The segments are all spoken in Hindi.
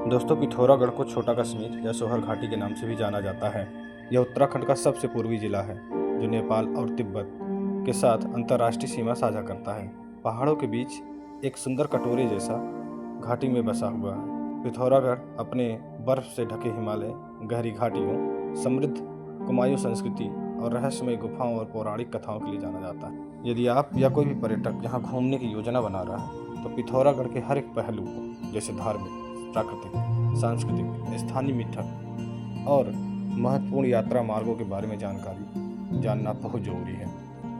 दोस्तों, पिथौरागढ़ को छोटा कश्मीर या सोहर घाटी के नाम से भी जाना जाता है। यह उत्तराखंड का सबसे पूर्वी जिला है, जो नेपाल और तिब्बत के साथ अंतर्राष्ट्रीय सीमा साझा करता है। पहाड़ों के बीच एक सुंदर कटोरे जैसा घाटी में बसा हुआ है। पिथौरागढ़ अपने बर्फ से ढके हिमालय, गहरी घाटियों, समृद्ध कुमायूं संस्कृति और रहस्यमय गुफाओं और पौराणिक कथाओं के लिए जाना जाता है। यदि आप या कोई भी पर्यटक यहाँ घूमने की योजना बना रहा है, तो पिथौरागढ़ के हर एक पहलू को, जैसे धार्मिक, प्राकृतिक, सांस्कृतिक, स्थानीय मिठक और महत्वपूर्ण यात्रा मार्गों के बारे में जानकारी जानना बहुत जरूरी है।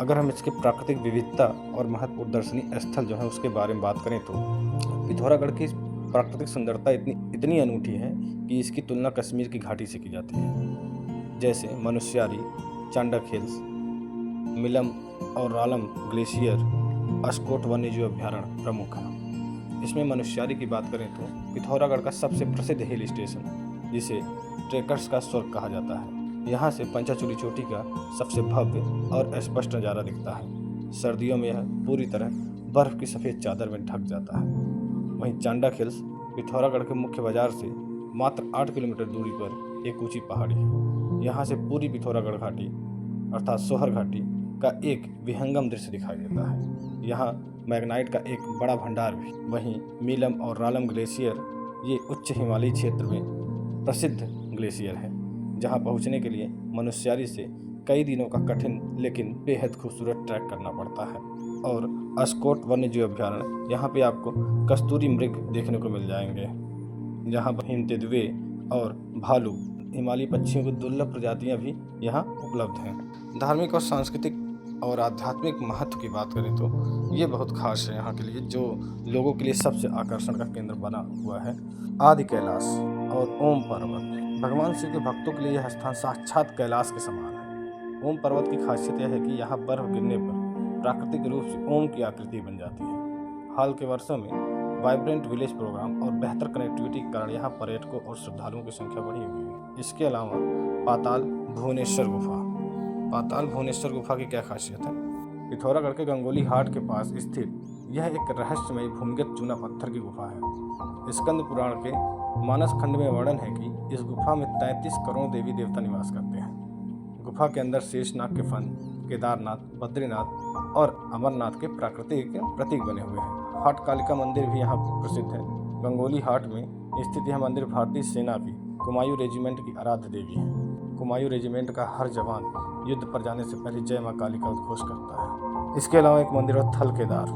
अगर हम इसके प्राकृतिक विविधता और महत्वपूर्ण दर्शनीय स्थल जो है उसके बारे में बात करें, तो पिथौरागढ़ की प्राकृतिक सुंदरता इतनी अनूठी है कि इसकी तुलना कश्मीर की घाटी से की जाती है। जैसे मनुष्यारी, चांडक हिल्स, मिलम और रालम ग्लेशियर, अस्कोट वन्यजीव अभ्यारण्य प्रमुख है। इसमें मनुष्यारी की बात करें तो पिथौरागढ़ का सबसे प्रसिद्ध हिल स्टेशन, जिसे ट्रेकर्स का स्वर्ग कहा जाता है। यहाँ से पंचाचूली चोटी का सबसे भव्य और स्पष्ट नज़ारा दिखता है। सर्दियों में यह पूरी तरह बर्फ की सफ़ेद चादर में ढक जाता है। वहीं चांडक हिल्स पिथौरागढ़ के मुख्य बाजार से मात्र 8 किलोमीटर दूरी पर एक ऊंची पहाड़ी है। यहाँ से पूरी पिथौरागढ़ घाटी अर्थात सोहर घाटी का एक विहंगम दृश्य दिखाई देता है। यहाँ मैग्नाइट का एक बड़ा भंडार भी। वहीं मीलम और रालम ग्लेशियर ये उच्च हिमालयी क्षेत्र में प्रसिद्ध ग्लेशियर है, जहाँ पहुँचने के लिए मनुष्यारी से कई दिनों का कठिन लेकिन बेहद खूबसूरत ट्रैक करना पड़ता है। और अस्कोट वन्यजीव अभ्यारण्य, यहाँ पे आपको कस्तूरी मृग देखने को मिल जाएंगे, जहाँ पर हिम तेंदुए और भालू, हिमालयी पक्षियों की दुर्लभ प्रजातियाँ भी यहाँ उपलब्ध हैं। धार्मिक और सांस्कृतिक और आध्यात्मिक महत्व की बात करें तो ये बहुत खास है यहाँ के लिए, जो लोगों के लिए सबसे आकर्षण का केंद्र बना हुआ है। आदि कैलाश और ओम पर्वत, भगवान शिव के भक्तों के लिए यह स्थान साक्षात कैलाश के समान है। ओम पर्वत की खासियत यह है कि यहाँ बर्फ गिरने पर प्राकृतिक रूप से ओम की आकृति बन जाती है। हाल के वर्षों में वाइब्रेंट विलेज प्रोग्राम और बेहतर कनेक्टिविटी के कारण यहाँ पर्यटकों और श्रद्धालुओं की संख्या बढ़ी हुई है। इसके अलावा पाताल भुवनेश्वर गुफा, पाताल भुवनेश्वर गुफा की क्या खासियत है? पिथौरागढ़ के गंगोली हाट के पास स्थित यह एक रहस्यमय भूमिगत चूना पत्थर की गुफा है। स्कंद पुराण के मानस खंड में वर्णन है कि इस गुफा में 33 करोड़ देवी देवता निवास करते हैं। गुफा के अंदर शेषनाग के फन, केदारनाथ, बद्रीनाथ और अमरनाथ के प्राकृतिक प्रतीक बने हुए हैं। हाट कालिका मंदिर भी यहाँ प्रसिद्ध है। गंगोली हाट में स्थित यह मंदिर भारतीय सेना की कुमायूं रेजिमेंट की आराध्य देवी है। कुमायूं रेजिमेंट का हर जवान युद्ध पर जाने से पहले जय मां काली का उद्घोष करता है। इसके अलावा एक मंदिर है थल केदार,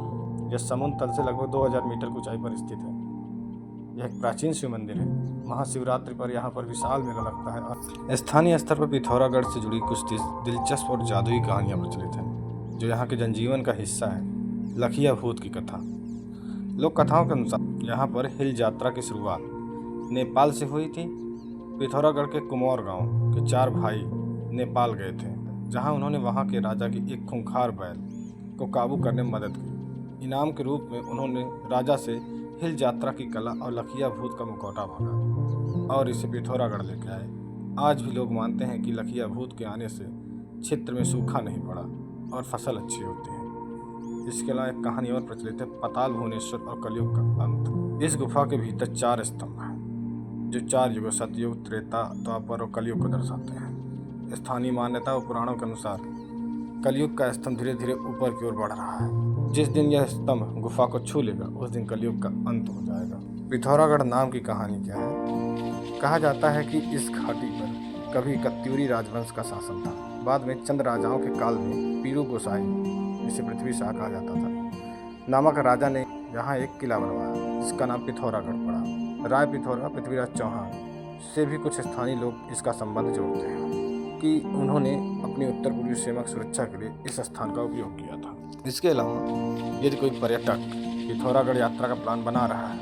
यह समुद्र तल से लगभग 2000 मीटर की ऊंचाई पर स्थित है। यह एक प्राचीन शिव मंदिर है। महाशिवरात्रि पर यहाँ पर विशाल मेला लगता है। स्थानीय स्तर पर पिथौरागढ़ से जुड़ी कुछ दिलचस्प और जादुई कहानियाँ प्रचलित हैं, जो यहाँ के जनजीवन का हिस्सा है। लखिया भूत की कथा, लोक कथाओं के अनुसार यहाँ पर हिल यात्रा की शुरुआत नेपाल से हुई थी। पिथौरागढ़ के कुमौर गांव के 4 भाई नेपाल गए थे, जहां उन्होंने वहां के राजा की एक खूंखार बैल को काबू करने में मदद की। इनाम के रूप में उन्होंने राजा से हिल यात्रा की कला और लखिया भूत का मुखौटा मांगा और इसे पिथौरागढ़ लेके आए। आज भी लोग मानते हैं कि लखिया भूत के आने से क्षेत्र में सूखा नहीं पड़ा और फसल अच्छी होती है। इसके अलावा एक कहानी और प्रचलित है, पाताल भुवनेश्वर और कलयुग का अंत। इस गुफा के भीतर 4 स्तंभ हैं, जो 4 युगों सतयुग, त्रेता, द्वापर और कलयुग को दर्शाते हैं। स्थानीय मान्यता और पुराणों के अनुसार कलयुग का स्तंभ धीरे धीरे ऊपर की ओर बढ़ रहा है। जिस दिन यह स्तंभ गुफा को छू लेगा, उस दिन कलयुग का अंत हो जाएगा। पिथौरागढ़ नाम की कहानी क्या है? कहा जाता है कि इस घाटी पर कभी कत्यूरी राजवंश का शासन था। बाद में चंद राजाओं के काल में पीरू गोसाई, जिसे पृथ्वी शाह कहा जाता था, नामक राजा ने यहाँ एक किला बनवाया, जिसका नाम पिथौरागढ़ पड़ा। राय पिथौरा पृथ्वीराज चौहान से भी कुछ स्थानीय लोग इसका संबंध जोड़ते हैं कि उन्होंने अपनी उत्तर पूर्वी सीमा की सुरक्षा के लिए इस स्थान का उपयोग किया था। इसके अलावा यदि कोई पर्यटक पिथौरागढ़ यात्रा का प्लान बना रहा है,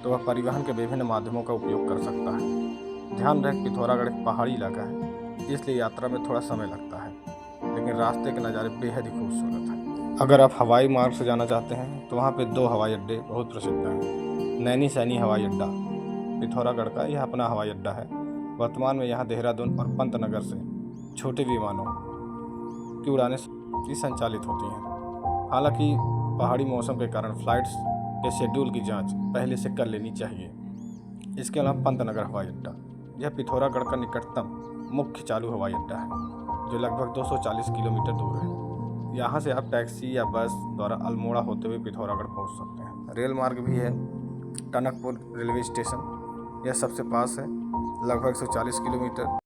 तो वह परिवहन के विभिन्न माध्यमों का उपयोग कर सकता है। ध्यान रहे, पिथौरागढ़ एक पहाड़ी इलाका है, इसलिए यात्रा में थोड़ा समय लगता है, लेकिन रास्ते के नज़ारे बेहद ही खूबसूरत हैं। अगर आप हवाई मार्ग से जाना चाहते हैं, तो वहाँ पे 2 हवाई अड्डे बहुत प्रसिद्ध हैं। नैनी सैनी हवाई अड्डा पिथौरागढ़ का यह अपना हवाई अड्डा है। वर्तमान में यहाँ देहरादून और पंतनगर से छोटे विमानों की उड़ानें संचालित होती हैं। हालांकि पहाड़ी मौसम के कारण फ्लाइट्स के शेड्यूल की जांच पहले से कर लेनी चाहिए। इसके अलावा पंतनगर हवाई अड्डा, यह पिथौरागढ़ का निकटतम मुख्य चालू हवाई अड्डा है जो लगभग 240 किलोमीटर दूर है। यहाँ से आप टैक्सी या बस द्वारा अल्मोड़ा होते हुए पिथौरागढ़ पहुँच सकते हैं। रेल मार्ग भी है। टनकपुर रेलवे स्टेशन, यह सबसे पास है, लगभग 140 किलोमीटर